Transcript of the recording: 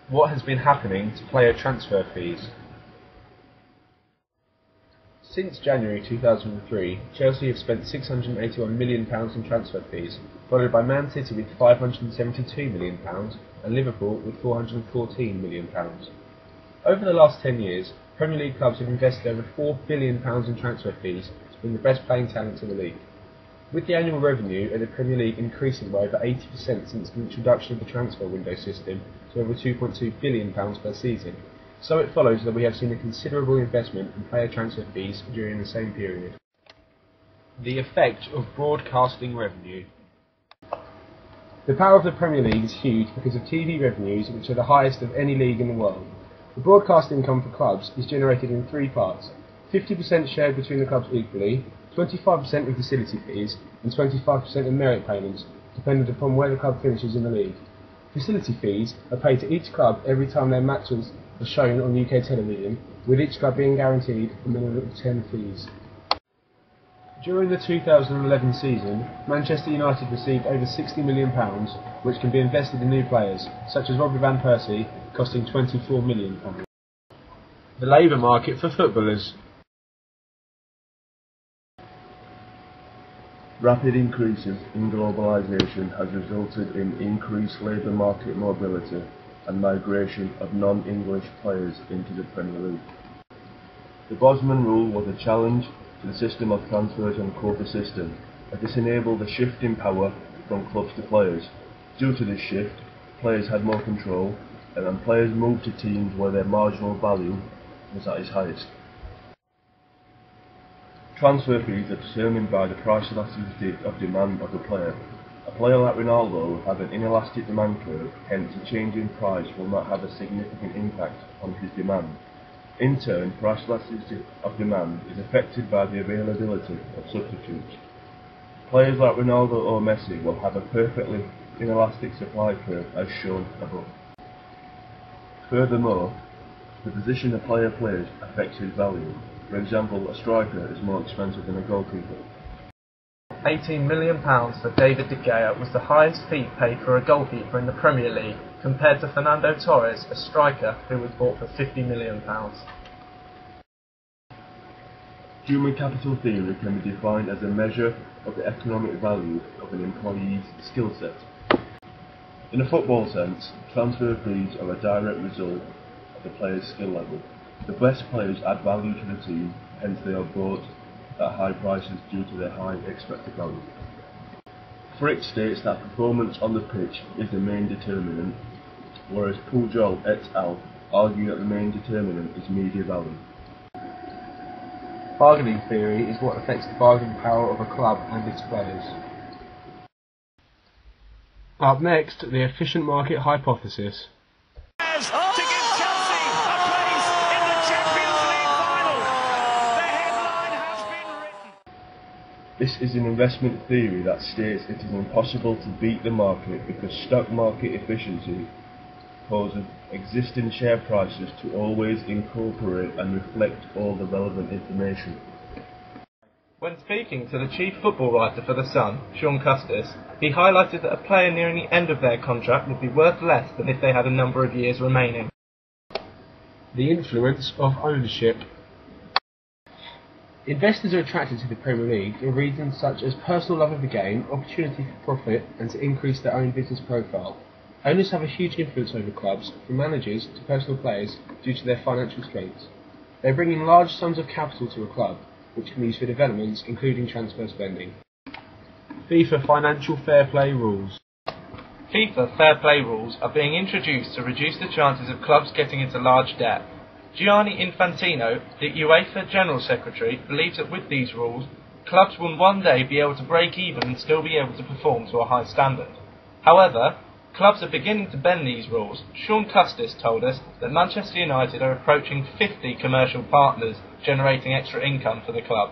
What has been happening to player transfer fees? Since January 2003, Chelsea have spent £681 million in transfer fees, followed by Man City with £572 million and Liverpool with £414 million. Over the last 10 years, Premier League clubs have invested over £4 billion in transfer fees to bring the best playing talent to the league. With the annual revenue of the Premier League increasing by over 80% since the introduction of the transfer window system to over £2.2 billion per season, so it follows that we have seen a considerable investment in player transfer fees during the same period. The effect of broadcasting revenue. The power of the Premier League is huge because of TV revenues, which are the highest of any league in the world. The broadcast income for clubs is generated in three parts: 50% shared between the clubs equally, 25% of facility fees, and 25% of merit payments, dependent upon where the club finishes in the league. Facility fees are paid to each club every time their matches are shown on UK television, with each club being guaranteed a minimum of 10 fees. During the 2011 season, Manchester United received over £60 million, which can be invested in new players, such as Robert Van Persie, costing £24 million. The labour market for footballers. Rapid increases in globalisation has resulted in increased labour market mobility and migration of non-English players into the Premier League. The Bosman rule was a challenge to the system of transfers and quota system, as this enabled a shift in power from clubs to players. Due to this shift, players had more control, and then players moved to teams where their marginal value was at its highest. Transfer fees are determined by the price elasticity of demand of the player. A player like Ronaldo has an inelastic demand curve, hence a change in price will not have a significant impact on his demand. In turn, price elasticity of demand is affected by the availability of substitutes. Players like Ronaldo or Messi will have a perfectly inelastic supply curve as shown above. Furthermore, the position a player plays affects his value. For example, a striker is more expensive than a goalkeeper. £18 million for David De Gea was the highest fee paid for a goalkeeper in the Premier League, compared to Fernando Torres, a striker who was bought for £50 million. Human capital theory can be defined as a measure of the economic value of an employee's skill set. In a football sense, transfer fees are a direct result of the player's skill level. The best players add value to the team, hence they are bought at high prices due to their high expected value. Frick states that performance on the pitch is the main determinant, whereas Pujol et al. Argue that the main determinant is media value. Bargaining theory is what affects the bargaining power of a club and its players. Up next, the efficient market hypothesis. This is an investment theory that states it is impossible to beat the market because stock market efficiency causes existing share prices to always incorporate and reflect all the relevant information. When speaking to the chief football writer for The Sun, Sean Custis, he highlighted that a player nearing the end of their contract would be worth less than if they had a number of years remaining. The influence of ownership. Investors are attracted to the Premier League for reasons such as personal love of the game, opportunity for profit, and to increase their own business profile. Owners have a huge influence over clubs, from managers to personal players, due to their financial strengths. They bring in large sums of capital to a club, which can be used for developments, including transfer spending. FIFA financial fair play rules. FIFA fair play rules are being introduced to reduce the chances of clubs getting into large debt. Gianni Infantino, the UEFA General Secretary, believes that with these rules, clubs will one day be able to break even and still be able to perform to a high standard. However, clubs are beginning to bend these rules. Sean Custis told us that Manchester United are approaching 50 commercial partners, generating extra income for the club.